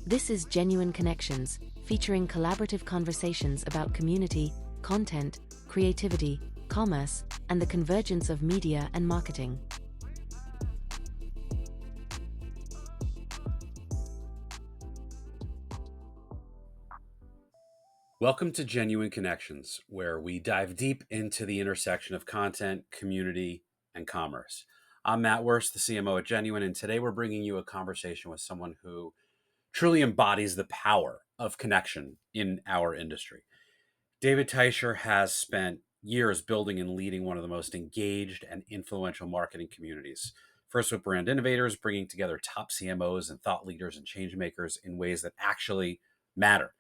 This is Genuine Connections, featuring collaborative conversations about community, content, creativity, commerce, and the convergence of media and marketing. Welcome to Genuine Connections, where we dive deep into the intersection of content, community, and commerce. I'm Matt Wurst, the CMO at Genuine, and today we're bringing you a conversation with someone who truly embodies the power of connection in our industry. David Teicher has spent years building and leading one of the most engaged and influential marketing communities. First with brand innovators, bringing together top CMOs and thought leaders and change makers in ways that actually matter.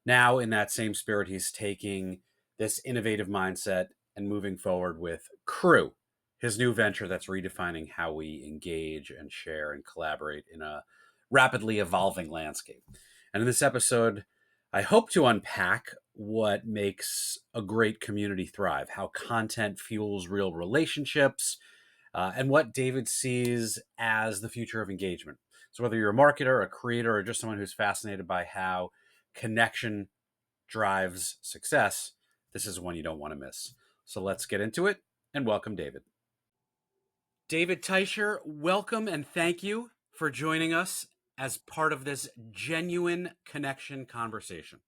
Now, in that same spirit, he's taking this innovative mindset and moving forward with Qru, his new venture that's redefining how we engage and share and collaborate in a rapidly evolving landscape. And in this episode, I hope to unpack what makes a great community thrive, how content fuels real relationships, and what David sees as the future of engagement. So, whether you're a marketer, a creator, or just someone who's fascinated by how connection drives success, this is one you don't want to miss. So let's get into it and welcome David. David Teicher, welcome and thank you for joining us as part of this genuine connection conversation.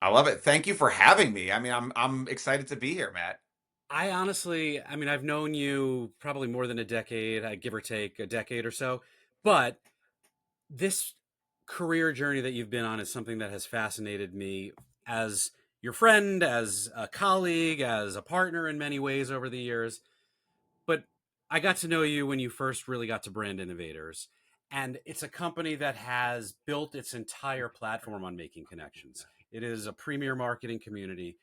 I love it. Thank you for having me. I'm excited to be here, Matt. I've known you probably more than a decade, give or take a decade or so, but this career journey that you've been on is something that has fascinated me as your friend, as a colleague, as a partner in many ways over the years. But I got to know you when you first really got to Brand Innovators. And it's a company that has built its entire platform on making connections. It is a premier marketing community.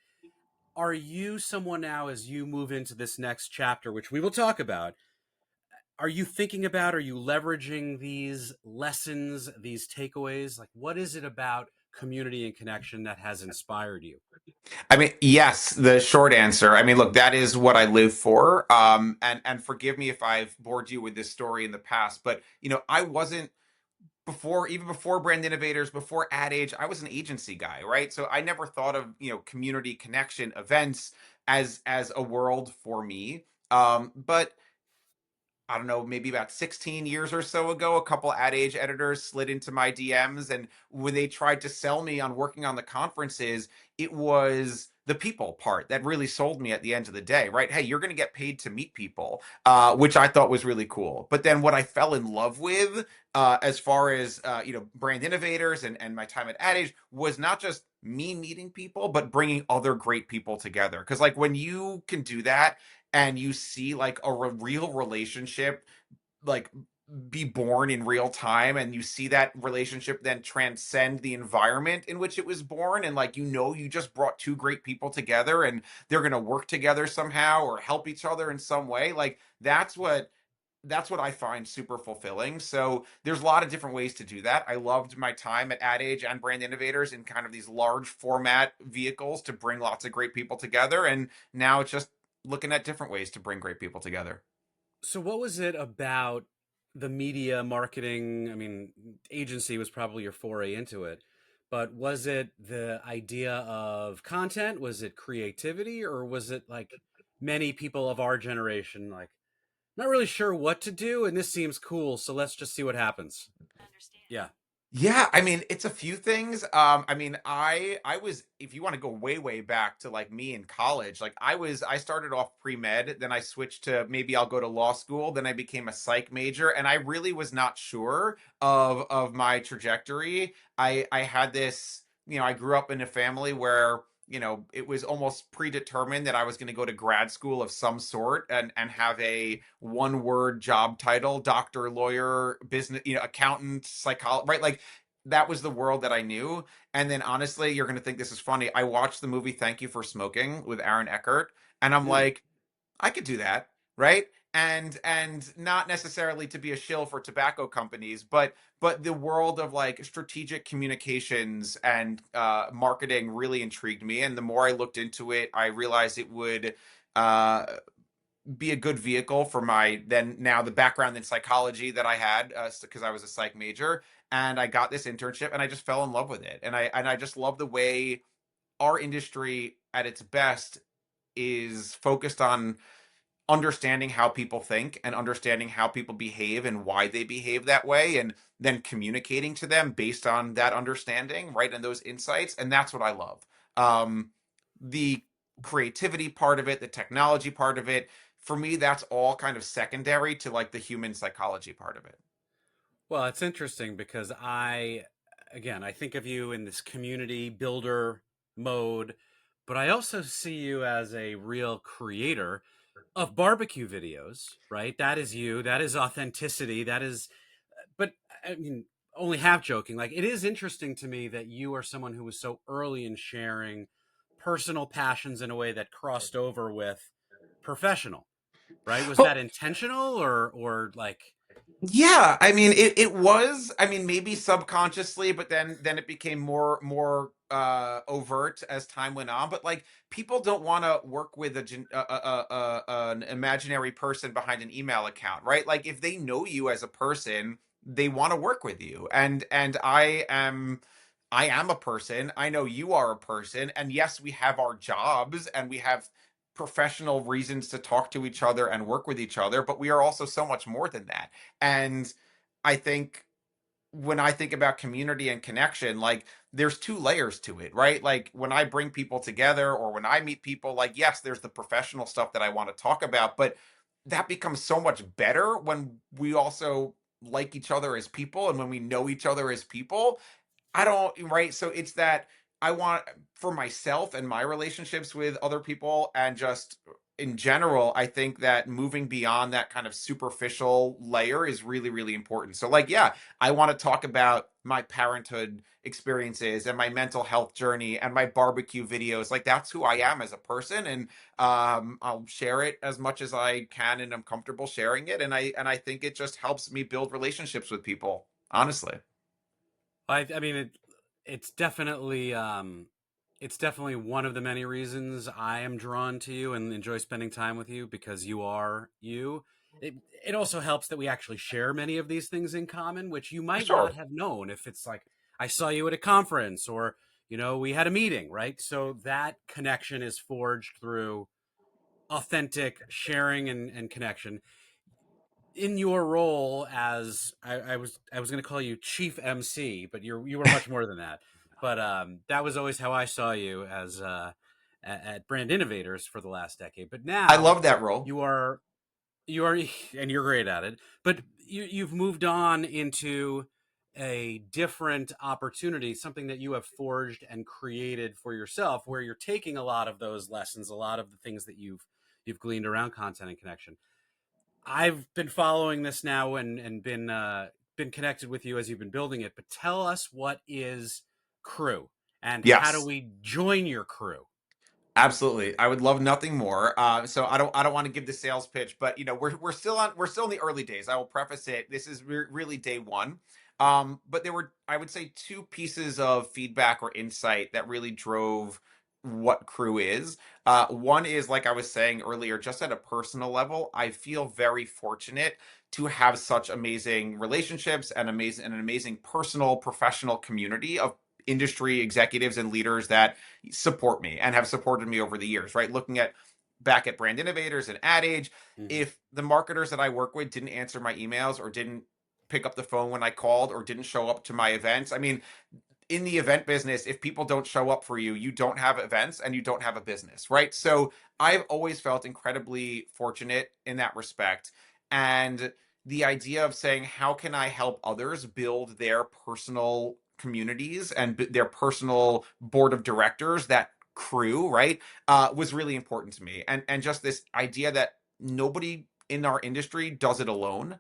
Are you someone now, as you move into this next chapter, which we will talk about, are you thinking about, are you leveraging these lessons, these takeaways? Like, what is it about community and connection that has inspired you? Yes, the short answer. Look, that is what I live for. And forgive me if I've bored you with this story in the past, but I wasn't even before Brand Innovators, before Ad Age, I was an agency guy, right? So I never thought of, community connection events as a world for me. But I don't know, maybe about 16 years or so ago, a couple Ad Age editors slid into my DMs. And when they tried to sell me on working on the conferences, it was the people part that really sold me at the end of the day, right? Hey, you're going to get paid to meet people, which I thought was really cool. But then what I fell in love with, as far as, Brand Innovators and my time at Ad Age, was not just me meeting people, but bringing other great people together. Because, like, when you can do that, and you see like a real relationship like be born in real time, and you see that relationship then transcend the environment in which it was born, and like, you just brought two great people together and they're going to work together somehow or help each other in some way, like that's what I find super fulfilling. So there's a lot of different ways to do that. I loved my time at Ad Age and Brand Innovators in kind of these large format vehicles to bring lots of great people together. And now it's just looking at different ways to bring great people together. So, what was it about the media marketing? Agency was probably your foray into it, but was it the idea of content? Was it creativity? Or was it like many people of our generation, like, not really sure what to do, and this seems cool, so let's just see what happens? Yeah. Yeah, it's a few things. I was, if you want to go way back to like me in college, like I started off pre-med, then I switched to maybe I'll go to law school, then I became a psych major, and I really was not sure of my trajectory. I had this, I grew up in a family where it was almost predetermined that I was going to go to grad school of some sort and have a one word job title: doctor, lawyer, business, accountant, psychologist, right? Like, that was the world that I knew. And then honestly, you're going to think this is funny. I watched the movie Thank You for Smoking with Aaron Eckhart, and I'm Mm. like, I could do that, right? And not necessarily to be a shill for tobacco companies, but the world of like strategic communications and marketing really intrigued me. And the more I looked into it, I realized it would uh, be a good vehicle for my then now the background in psychology that I had, because I was a psych major, and I got this internship and I just fell in love with it, and I just love the way our industry at its best is focused on understanding how people think and understanding how people behave and why they behave that way, and then communicating to them based on that understanding, right, and those insights. And that's what I love. The creativity part of it, the technology part of it, for me, that's all kind of secondary to like the human psychology part of it. Well, it's interesting because again, I think of you in this community builder mode, but I also see you as a real creator of barbecue videos, right? That is you. That is authenticity. That is, but I mean, only half joking. Like, it is interesting to me that you are someone who was so early in sharing personal passions in a way that crossed over with professional, right? Was Well, that intentional or like, yeah, I mean it was, I mean, maybe subconsciously, but then it became more overt as time went on. But like, people don't want to work with an imaginary person behind an email account, right? Like, if they know you as a person, they want to work with you. And I am a person. I know you are a person. And yes, we have our jobs and we have professional reasons to talk to each other and work with each other, but we are also so much more than that. And I think when I think about community and connection, like, there's two layers to it, right? Like, when I bring people together or when I meet people, like, yes, there's the professional stuff that I want to talk about, but that becomes so much better when we also like each other as people and when we know each other as people. I don't, right? So it's that I want for myself and my relationships with other people, and just in general, I think that moving beyond that kind of superficial layer is really, really important. So, like, yeah, I want to talk about my parenthood experiences and my mental health journey and my barbecue videos. Like, that's who I am as a person. And I'll share it as much as I can, and I'm comfortable sharing it. And I think it just helps me build relationships with people, honestly. I mean, it's definitely it's definitely one of the many reasons I am drawn to you and enjoy spending time with you, because you are you. It also helps that we actually share many of these things in common, which you For might not sure. have known if it's like I saw you at a conference, or we had a meeting, right? So that connection is forged through authentic sharing and connection. In your role as I was going to call you chief MC, but you were much more than that. But that was always how I saw you, as at Brand Innovators for the last decade. But I now love that role. you are you are and you're great at it. But you've moved on into a different opportunity, something that you have forged and created for yourself, where you're taking a lot of those lessons, a lot of the things that you've gleaned around content and connection. I've been following this now and been connected with you as you've been building it. But tell us, what is Qru, and how do Yes. we join your crew? Absolutely. I would love nothing more. So I don't want to give the sales pitch, but we're still in the early days. I will preface it. This is really day one. But there were, I would say, two pieces of feedback or insight that really drove what Crew is. One is, like I was saying earlier, just at a personal level, I feel very fortunate to have such amazing relationships and an amazing personal professional community of industry executives and leaders that support me and have supported me over the years, right? Looking at back at Brand Innovators and Ad Age, Mm-hmm. if the marketers that I work with didn't answer my emails or didn't pick up the phone when I called or didn't show up to my events, I mean, in the event business, if people don't show up for you, you don't have events and you don't have a business, right? So I've always felt incredibly fortunate in that respect. And the idea of saying, how can I help others build their personal communities and their personal board of directors, that crew, right, was really important to me. And just this idea that nobody in our industry does it alone.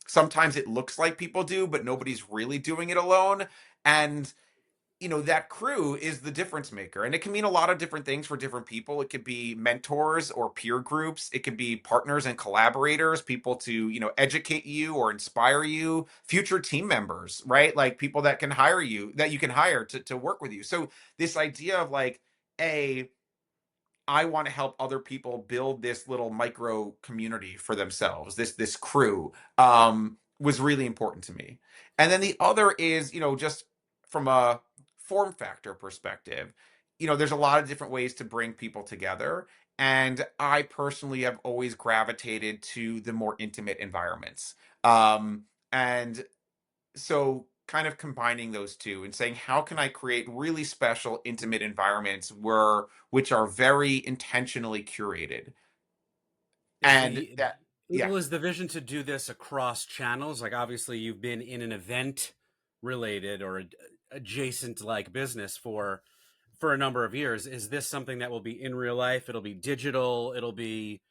Sometimes it looks like people do, but nobody's really doing it alone. And that crew is the difference maker, and it can mean a lot of different things for different people. It could be mentors or peer groups, it could be partners and collaborators, people to educate you or inspire you, future team members, right? Like, people that can hire you, that you can hire to work with you. So this idea of, like, a I want to help other people build this little micro community for themselves. This crew was really important to me. And then the other is, just from a form factor perspective, there's a lot of different ways to bring people together. And I personally have always gravitated to the more intimate environments. And so kind of combining those two and saying, how can I create really special, intimate environments which are very intentionally curated? Is And the that, yeah. well, is the vision to do this across channels? Like obviously you've been in an event related or adjacent like business for a number of years. Is this something that will be in real life? It'll be digital, it'll be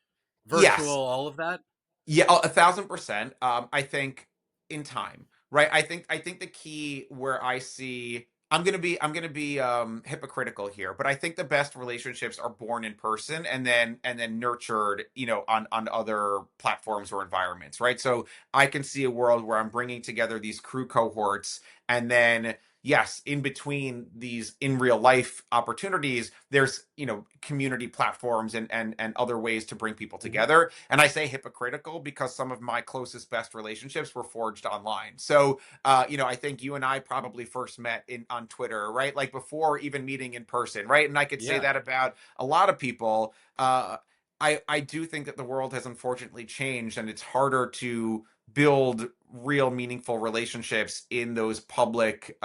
virtual, Yes. all of that? Yeah, 1,000%. I think in time, right? I think the key where I see I'm gonna be hypocritical here, but I think the best relationships are born in person and then nurtured, on other platforms or environments, right? So I can see a world where I'm bringing together these crew cohorts, and then yes, in between these in real life opportunities, there's community platforms and other ways to bring people Hmm. together. And I say hypocritical because some of my closest best relationships were forged online. So I think you and I probably first met in on Twitter, right? Like before even meeting in person, right? And I could say Yeah. that about a lot of people. I do think that the world has unfortunately changed, and it's harder to build real meaningful relationships in those public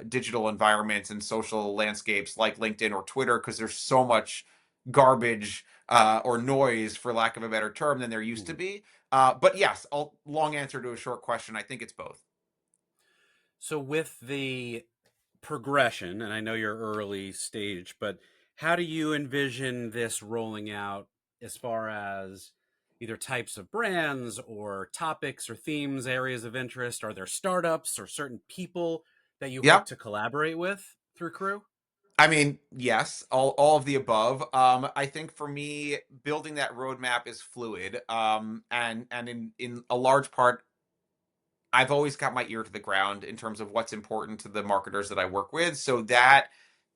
digital environments and social landscapes like LinkedIn or Twitter, because there's so much garbage or noise, for lack of a better term, than there used to Mhm. be. But yes, long answer to a short question. I think it's both. So with the progression, and I know you're early stage, but how do you envision this rolling out as far as either types of brands or topics or themes, areas of interest? Are there startups or certain people that you Yeah. hope to collaborate with through Qru? I mean, yes, all of the above. I think for me, building that roadmap is fluid. And in a large part, I've always got my ear to the ground in terms of what's important to the marketers that I work with. So that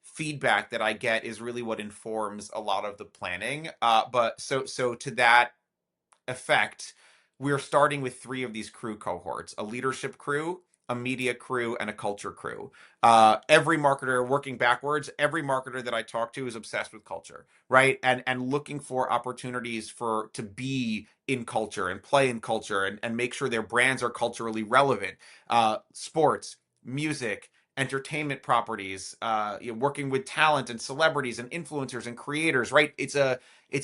feedback that I get is really what informs a lot of the planning. But to that effect, we're starting with three of these crew cohorts: a leadership crew, a media crew, and a culture crew. Every marketer, working backwards, every marketer that I talk to is obsessed with culture, right? And looking for opportunities to be in culture and play in culture, and make sure their brands are culturally relevant. Sports, music, entertainment properties, working with talent and celebrities and influencers and creators, right? It's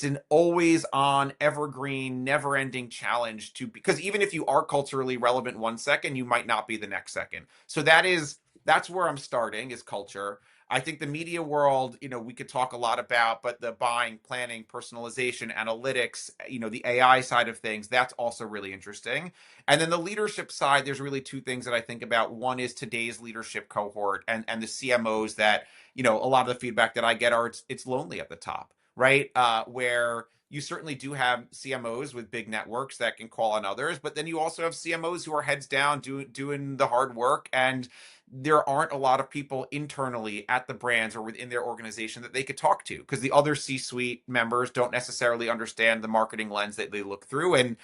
an always on, evergreen, never ending challenge, because even if you are culturally relevant one second, you might not be the next second. So that's where I'm starting, is culture. I think the media world, we could talk a lot about, but the buying, planning, personalization, analytics, the AI side of things, that's also really interesting. And then the leadership side, there's really two things that I think about. One is today's leadership cohort and the CMOs that, a lot of the feedback that I get are it's lonely at the top, right? Where you certainly do have CMOs with big networks that can call on others, but then you also have CMOs who are heads down doing the hard work, and there aren't a lot of people internally at the brands or within their organization that they could talk to, because the other C-suite members don't necessarily understand the marketing lens that they look through, and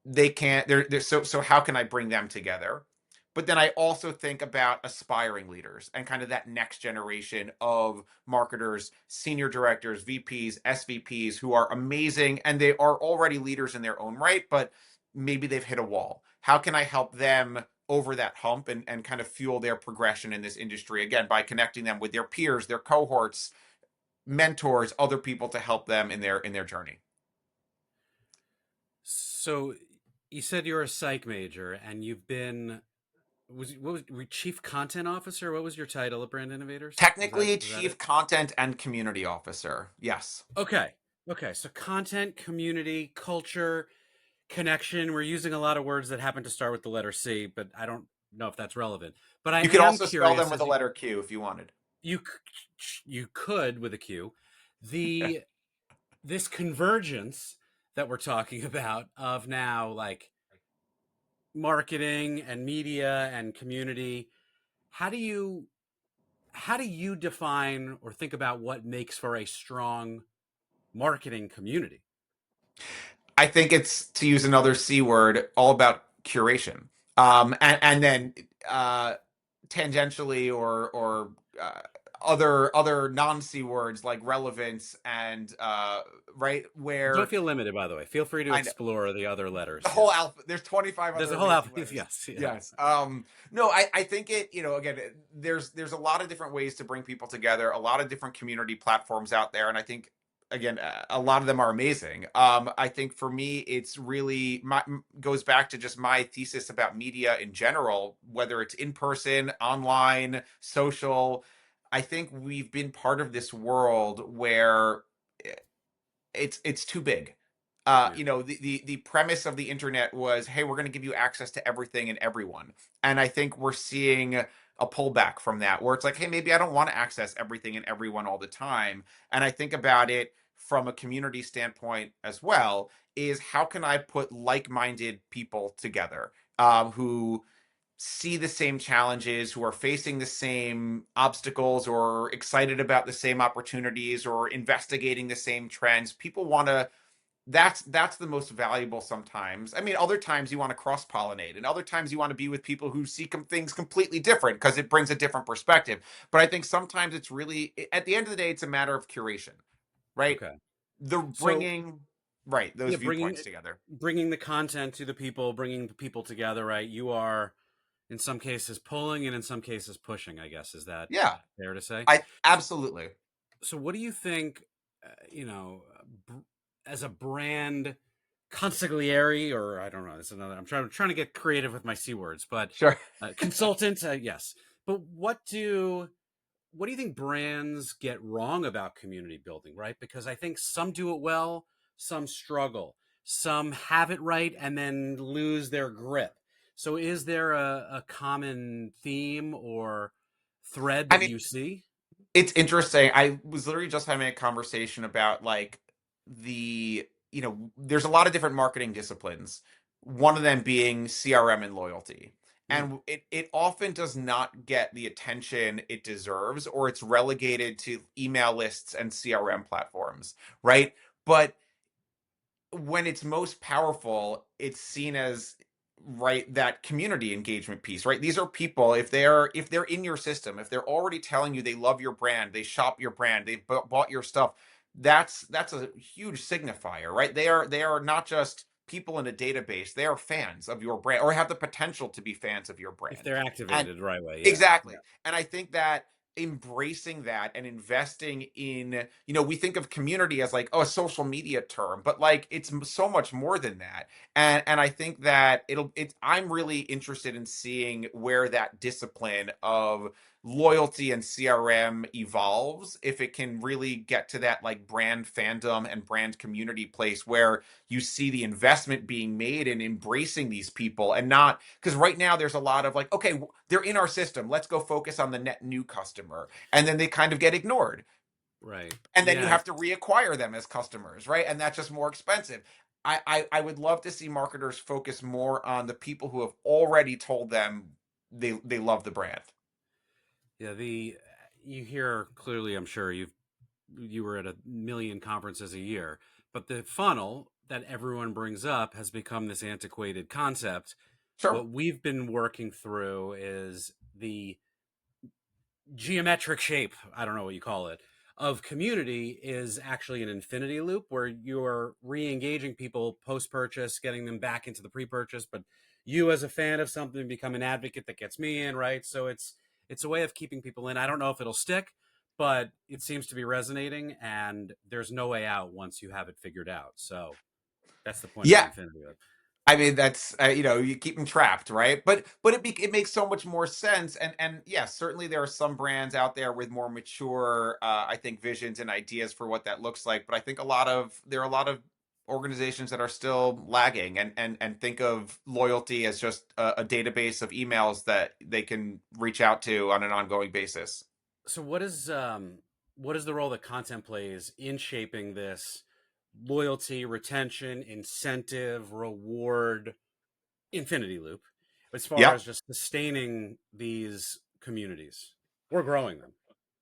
they can't they're so how can I bring them together? But then I also think about aspiring leaders and kind of that next generation of marketers, senior directors, VPs, SVPs, who are amazing and they are already leaders in their own right, but maybe they've hit a wall. How can I help them over that hump and kind of fuel their progression in this industry, again, by connecting them with their peers, their cohorts, mentors, other people to help them in their journey? So you said you're a psych major and you've been were chief content officer? What was your title at Brand Innovators? Technically, Was that chief it? content and community officer. Yes. Okay. Okay. So content, community, culture, connection. We're using a lot of words that happen to start with the letter C, but I don't know if that's relevant. But I You could am also spell them curious with the as letter Q if you wanted. you you could with a Q, the this convergence that we're talking about of now like marketing and media and community. How do you how do you define or think about what makes for a strong marketing community? I think it's, to use another C word, all about curation. And then tangentially or other non C words like relevance and right Don't where feel limited, by the way. Feel free to I know explore the other the letters. whole Yes. alphabet. There's 25 There's other a whole amazing alphabet. letters. Yes. Yeah. Yes. No, I think it, again, there's a lot of different ways to bring people together, a lot of different community platforms out there. And I think, again, a lot of them are amazing. I think for me, it's really goes back to just my thesis about media in general, whether it's in person, online, social. I think we've been part of this world where it's too big. Yeah. The premise of the internet was, hey, we're going to give you access to everything and everyone. And I think we're seeing a pullback from that, where it's like, hey, maybe I don't want to access everything and everyone all the time. And I think about it from a community standpoint as well, is how can I put like-minded people together, who see the same challenges, who are facing the same obstacles or excited about the same opportunities or investigating the same trends. People want to, that's the most valuable sometimes. I mean, other times you want to cross pollinate, and other times you want to be with people who see things completely different because it brings a different perspective. But I think sometimes it's really, at the end of the day, it's a matter of curation, right? Okay. The So bringing, right, those yeah, viewpoints together. bringing the content to the people, bringing the people together. Right. You are in some cases pulling, and in some cases pushing. I guess is that Yeah, fair to say? I absolutely. So what do you think? You know, as a brand consigliere, or I don't know. It's another. I'm trying to get creative with my C words, but Sure. consultant. Yes. But what do you think brands get wrong about community building, right? Because I think some do it well, some struggle, some have it right and then lose their grip. So is there a common theme or thread I that mean, you see? it's interesting. I was literally just having a conversation about like there's a lot of different marketing disciplines, one of them being CRM and loyalty. Mm, And it often does not get the attention it deserves, or it's relegated to email lists and CRM platforms, right? But when it's most powerful, it's seen as, right, that community engagement piece, right? These are people, if they're in your system, if they're already telling you they love your brand, they shop your brand, they bought your stuff, that's a huge signifier, right? They are not just people in a database, they are fans of your brand, or have the potential to be fans of your if brand. they're And activated the right way, yeah. exactly. Yeah. And I think that embracing that and investing in, we think of community as like, oh, a social media term, but like it's so much more than that. And I think that I'm really interested in seeing where that discipline of loyalty and CRM evolves, if it can really get to that like brand fandom and brand community place where you see the investment being made in embracing these people, and not, because right now there's a lot of like, okay, they're in our system, let's go focus on the net new customer, and then they kind of get ignored, Right. and then you Yeah. have to reacquire them as customers, right? And that's just more expensive. I would love to see marketers focus more on the people who have already told them they love the brand. Yeah. The you hear clearly, I'm sure you were at a million conferences a year, but the funnel that everyone brings up has become this antiquated concept. Sure. What we've been working through is the geometric shape, I don't know what you call it, of community is actually an infinity loop where you're re-engaging people post-purchase, getting them back into the pre-purchase, but you as a fan of something become an advocate that gets me in, right? So it's a way of keeping people in. I don't know if it'll stick, but it seems to be resonating, and there's no way out once you have it figured out. So that's the point of the Yeah, infinity loop. I mean, that's you keep them trapped, right? But it makes so much more sense. And yes, certainly there are some brands out there with more mature, I think, visions and ideas for what that looks like. But I think there are a lot of organizations that are still lagging, and think of loyalty as just a database of emails that they can reach out to on an ongoing basis. So what is the role that content plays in shaping this loyalty, retention, incentive, reward, infinity loop as far Yep. as just sustaining these communities or growing them?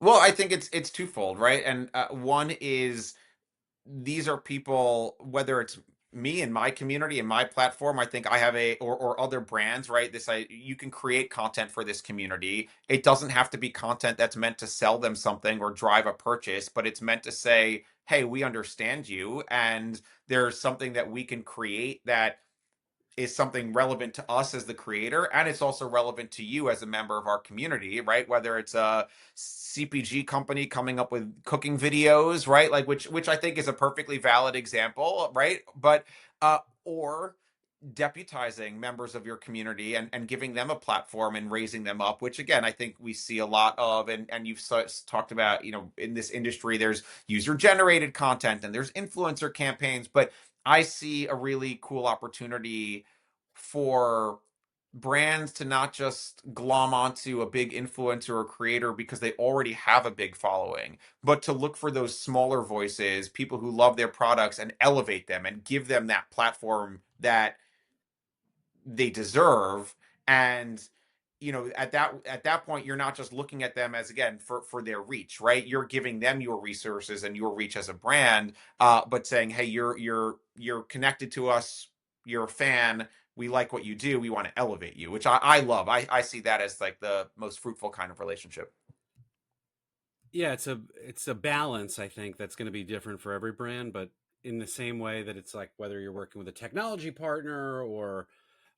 Well, I think it's twofold, right? And one is these are people, whether it's me and my community and my platform, I think I have or other brands, right? You can create content for this community. It doesn't have to be content that's meant to sell them something or drive a purchase, but it's meant to say, hey, we understand you, and there's something that we can create that is something relevant to us as the creator, and it's also relevant to you as a member of our community, right? Whether it's a CPG company coming up with cooking videos, right? Like, which I think is a perfectly valid example, right? But or deputizing members of your community and giving them a platform and raising them up, which again I think we see a lot of, and you've talked about, in this industry there's user generated content and there's influencer campaigns, but I see a really cool opportunity for brands to not just glom onto a big influencer or creator because they already have a big following, but to look for those smaller voices, people who love their products, and elevate them and give them that platform that they deserve. And at that point, you're not just looking at them as, again, for their reach, right? You're giving them your resources and your reach as a brand, but saying, hey, you're connected to us, you're a fan, we like what you do, we want to elevate you, which I love. I see that as like the most fruitful kind of relationship. Yeah, it's a balance, I think, that's going to be different for every brand, but in the same way that it's like whether you're working with a technology partner or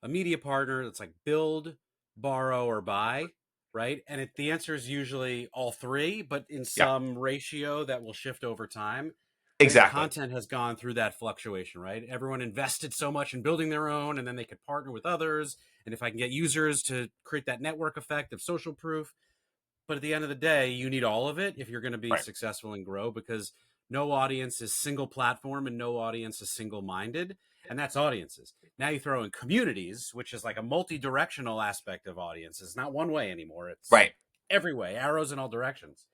a media partner, it's like build, borrow, or buy, right? And the answer is usually all three, but in Yeah, some ratio that will shift over time. I think exactly. content has gone through that fluctuation, right? Everyone invested so much in building their own, and then they could partner with others. And if I can get users to create that network effect of social proof, but at the end of the day, you need all of it if you're going to be Right, successful and grow, because no audience is single platform and no audience is single minded. And that's audiences. Now you throw in communities, which is like a multi-directional aspect of audiences. It's not one way anymore. It's right, every way, arrows in all directions.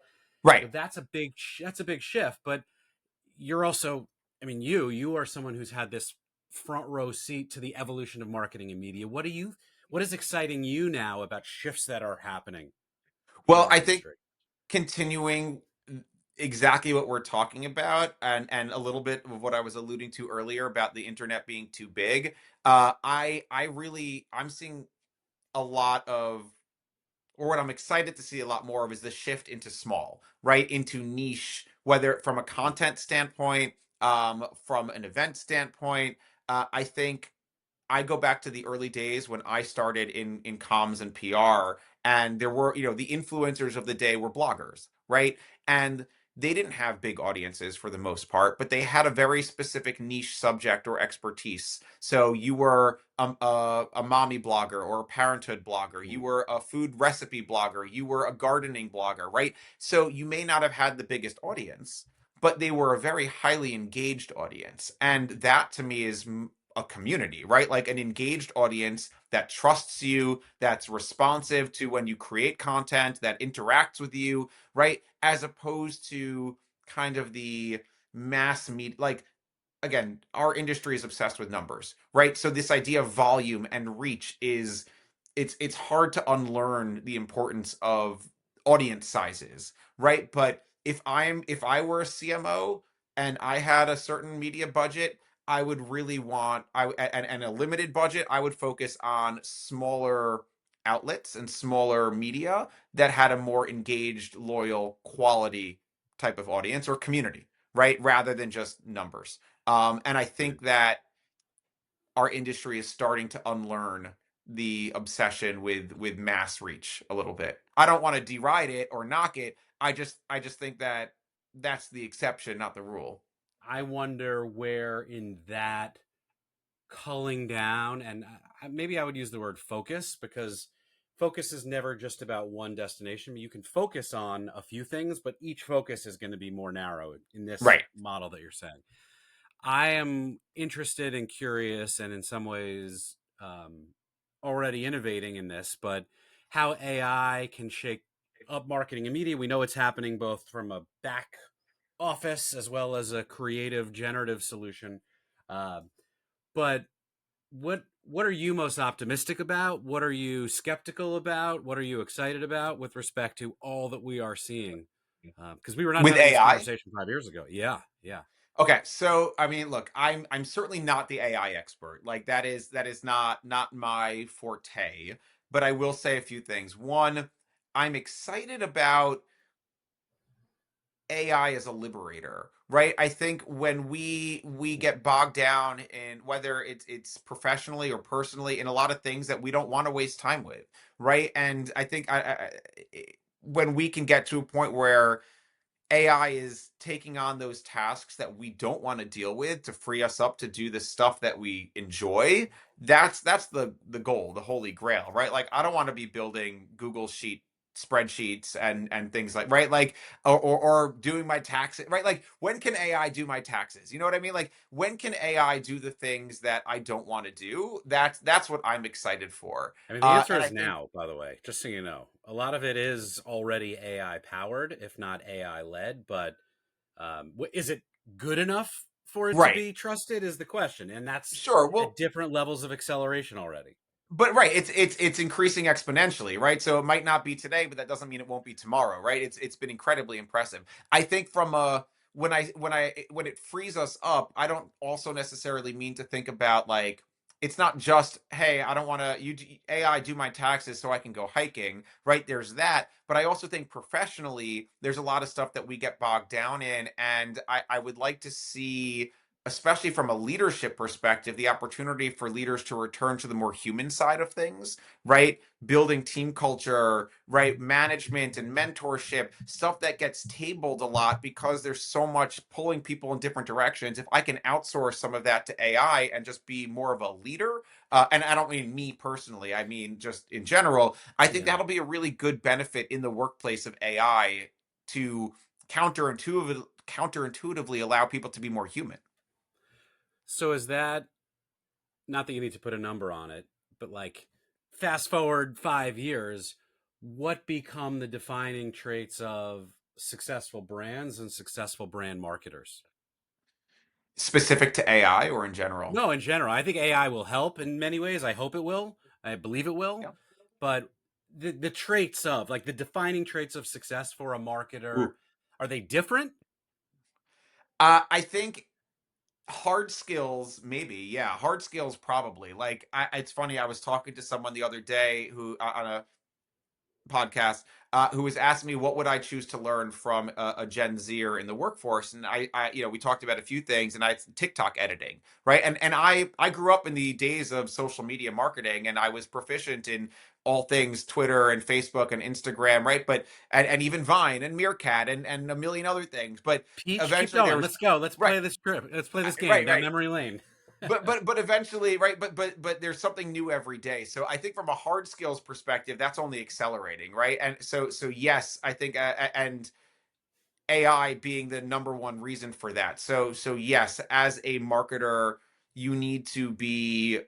right. That's a big shift. But you're also, I mean, you are someone who's had this front row seat to the evolution of marketing and media. What is exciting you now about shifts that are happening in Well, our I think industry? continuing exactly what we're talking about, and a little bit of what I was alluding to earlier about the internet being too big. I'm seeing a lot of, or what I'm excited to see a lot more of, is the shift into small, right? Into niche, whether from a content standpoint, from an event standpoint. I think I go back to the early days when I started in comms and PR, and there were, the influencers of the day were bloggers, right? And they didn't have big audiences for the most part, but they had a very specific niche subject or expertise. So you were a mommy blogger or a parenthood blogger, you were a food recipe blogger, you were a gardening blogger, right? So you may not have had the biggest audience, but they were a very highly engaged audience. And that to me is a community, right? Like an engaged audience that trusts you, that's responsive to when you create content, that interacts with you, right? As opposed to kind of the mass media, like, again, our industry is obsessed with numbers, right? So this idea of volume and reach is, it's hard to unlearn the importance of audience sizes, right? But if I were a CMO and I had a certain media budget, I would really want, and a limited budget, I would focus on smaller outlets and smaller media that had a more engaged, loyal, quality type of audience or community, right? Rather than just numbers. And I Right. think that our industry is starting to unlearn the obsession with mass reach a little bit. I don't want to deride it or knock it. I just think that that's the exception, not the rule. I wonder where in that culling down, and maybe I would use the word focus, because focus is never just about one destination. You can focus on a few things, but each focus is going to be more narrow in this Right. model that you're saying. I am interested and curious, and in some ways already innovating in this, but how AI can shake up marketing and media. We know it's happening both from a back office as well as a creative generative solution. Uh, but what are you most optimistic about? What are you skeptical about? What are you excited about with respect to all that we are seeing? Because we were not With having this AI, conversation 5 years ago. Yeah, yeah. Okay, so I mean, look, I'm certainly not the AI expert. Like that is not my forte. But I will say a few things. One, I'm excited about AI as a liberator, right? I think when we get bogged down in whether it's professionally or personally in a lot of things that we don't want to waste time with, right? And I think when we can get to a point where AI is taking on those tasks that we don't want to deal with to free us up to do the stuff that we enjoy. That's the goal, the holy grail, right? Like I don't want to be building Google Sheet spreadsheets and things like right like or doing my taxes right like when can AI do my taxes, you know what I mean, like when can AI do the things that I don't want to do. That's what I'm excited for. I mean, the answer And I is think now, by the way, just so you know. A lot of it is already AI powered, if not AI led, but is it good enough for it to right, be trusted is the question. And that's sure, well, at different levels of acceleration already. but right, it's increasing exponentially, right? So it might not be today, but that doesn't mean it won't be tomorrow, right? It's been incredibly impressive. I think from a when it frees us up, I don't also necessarily mean to think about like it's not just hey, I don't want to AI do my taxes so I can go hiking, right? There's that, but I also think professionally there's a lot of stuff that we get bogged down in, and I would like to see, especially from a leadership perspective, the opportunity for leaders to return to the more human side of things, right? Building team culture, right? Management and mentorship, stuff that gets tabled a lot because there's so much pulling people in different directions. If I can outsource some of that to AI and just be more of a leader, and I don't mean me personally, I mean just in general, I think Yeah. that'll be a really good benefit in the workplace of AI to counterintuitively allow people to be more human. So is that, not that you need to put a number on it, but like fast forward 5 years, what become the defining traits of successful brands and successful brand marketers? Specific to AI or in general? No, in general, I think AI will help in many ways. I hope it will. I believe it will. Yeah. But the traits of like the defining traits of success for a Ooh. marketer, are they different? I think hard skills, maybe. Yeah, hard skills probably. Like, it's funny. I was talking to someone the other day who on a podcast who was asking me what would I choose to learn from a Gen Zer in the workforce, and we talked about a few things, and I TikTok editing, right? And I grew up in the days of social media marketing, and I was proficient in all things Twitter and Facebook and Instagram, right? But and even Vine and Meerkat and a million other things. But Peach, keep eventually there going. was Let's go. Let's right, play this trip. Let's play this game right, down right, memory lane. but eventually, right, but there's something new every day. So I think from a hard skills perspective, that's only accelerating, right? And so yes, I think and AI being the number one reason for that. So yes, as a marketer, you need to be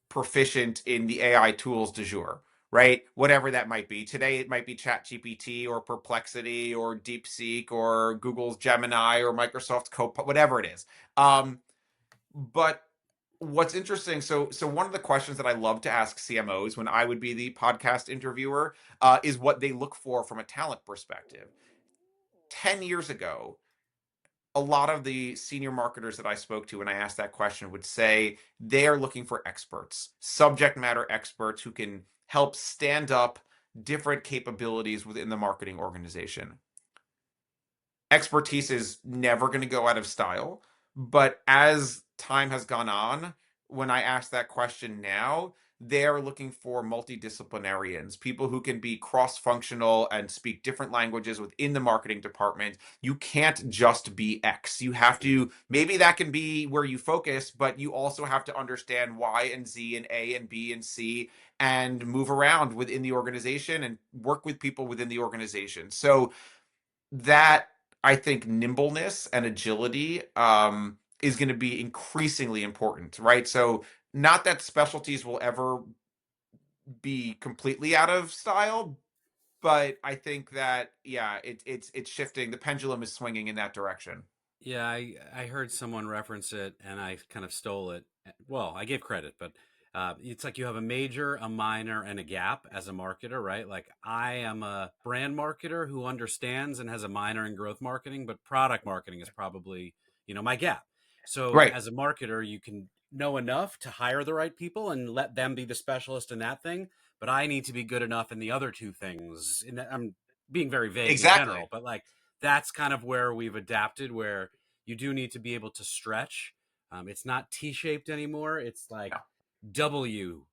proficient in the AI tools du jour, right? Whatever that might be. Today it might be ChatGPT or Perplexity or DeepSeek or Google's Gemini or Microsoft's Copilot, whatever it is. But what's interesting, so one of the questions that I love to ask CMOs when I would be the podcast interviewer is what they look for from a talent perspective. 10 years ago, a lot of the senior marketers that I spoke to when I asked that question would say they are looking for experts, subject matter experts who can help stand up different capabilities within the marketing organization. Expertise is never going to go out of style. But as time has gone on, when I ask that question now, they're looking for multidisciplinarians, people who can be cross functional and speak different languages within the marketing department. You can't just be X. You have to, maybe that can be where you focus, but you also have to understand Y and Z and A and B and C and move around within the organization and work with people within the organization. So, that I think nimbleness and agility is going to be increasingly important, right? So not that specialties will ever be completely out of style, but I think that yeah, it's shifting. The pendulum is swinging in that direction. Yeah, I heard someone reference it and I kind of stole it. Well, I gave credit, but it's like you have a major, a minor, and a gap as a marketer, right? Like I am a brand marketer who understands and has a minor in growth marketing, but product marketing is probably my gap. So Right. as a marketer, you can know enough to hire the right people and let them be the specialist in that thing, but I need to be good enough in the other two things. I'm being very vague in Exactly. general, but like that's kind of where we've adapted, where you do need to be able to stretch. It's not T-shaped anymore. It's like W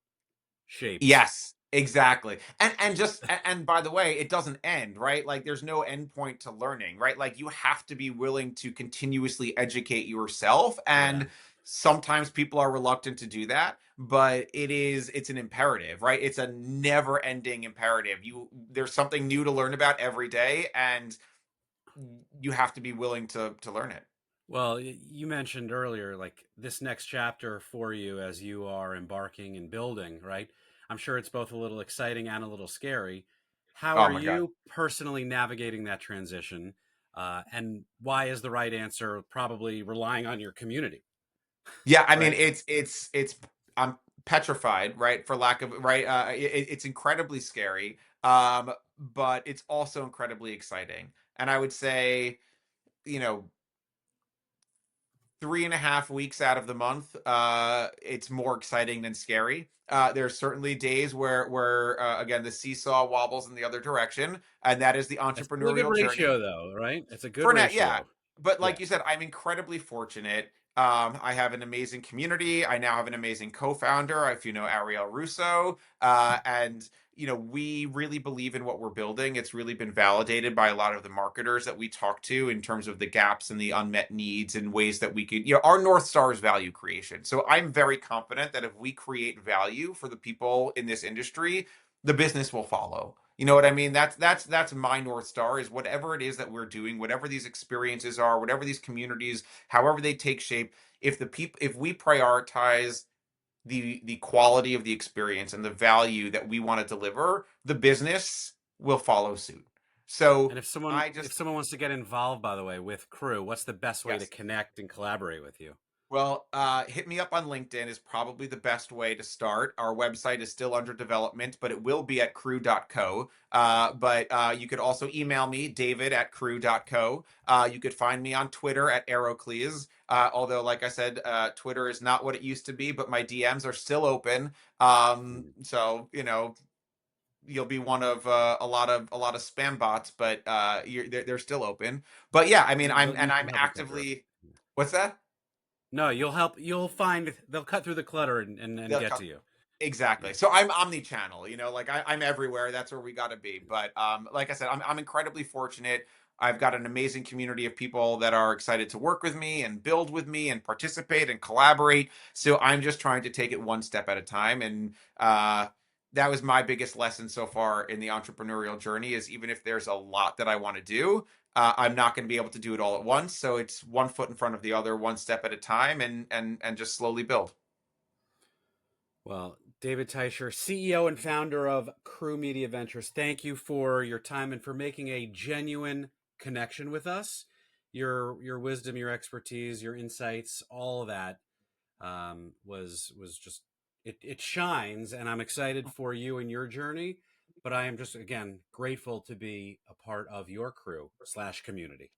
shaped. Yes, exactly. And by the way, it doesn't end, right? Like there's no end point to learning, right? Like you have to be willing to continuously educate yourself, Yeah. and sometimes people are reluctant to do that, but it's an imperative, right? It's a never-ending imperative. There's something new to learn about every day, and you have to be willing to learn it. Well, you mentioned earlier, like this next chapter for you as you are embarking and building, right? I'm sure it's both a little exciting and a little scary. How Oh are my God. you personally navigating that transition? And why is the right answer probably relying on your community, Yeah, I mean right? it's I'm petrified, right? For lack of right, it's incredibly scary, but it's also incredibly exciting. And I would say, you know, 3.5 weeks out of the month, it's more exciting than scary. There's certainly days where again the seesaw wobbles in the other direction, and that is the That's still a good entrepreneurial journey. ratio, though, right? It's a good For now, yeah. ratio. But Yeah. like you said, I'm incredibly fortunate. I have an amazing community. I now have an amazing co-founder, if you know Ariel Russo, and we really believe in what we're building. It's really been validated by a lot of the marketers that we talk to in terms of the gaps and the unmet needs and ways that we could. Our North Star is value creation. So I'm very confident that if we create value for the people in this industry, the business will follow. You know what I mean? That's my North Star, is whatever it is that we're doing, whatever these experiences are, whatever these communities, however they take shape, if we prioritize the quality of the experience and the value that we want to deliver, the business will follow suit. So And if someone I if just someone wants to get involved, by the way, with Qru, what's the best way to yes. connect and collaborate with you? Well, hit me up on LinkedIn is probably the best way to start. Our website is still under development, but it will be at qru.co. But you could also email me, David at qru.co. You could find me on Twitter at Aerocles. Although, like I said, Twitter is not what it used to be, but my DMs are still open. Mm. So you'll be one of a lot of spam bots, but they're still open. But yeah, I mean, You can I'm help me cut through. actively. What's that? No, you'll help. You'll find they'll cut through the clutter and They'll get come. to you. Exactly. Yeah. So I'm omni-channel, like I'm everywhere. That's where we got to be. But like I said, I'm incredibly fortunate. I've got an amazing community of people that are excited to work with me and build with me and participate and collaborate. So I'm just trying to take it one step at a time. And that was my biggest lesson so far in the entrepreneurial journey, is even if there's a lot that I want to do, I'm not going to be able to do it all at once. So it's one foot in front of the other, one step at a time, and just slowly build. Well, David Teicher, CEO and founder of Qru Media Ventures, thank you for your time and for making a genuine connection with us. Your wisdom, your expertise, your insights, all of that was just it shines, and I'm excited for you and your journey. But I am just again grateful to be a part of your crew/community.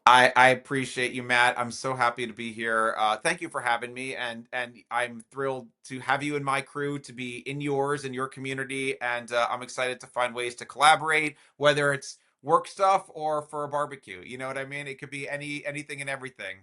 I appreciate you, Matt. I'm so happy to be here. Thank you for having me, and I'm thrilled to have you in my crew, to be in yours and your community, and I'm excited to find ways to collaborate, whether it's work stuff or for a barbecue. You know what I mean? It could be anything and everything.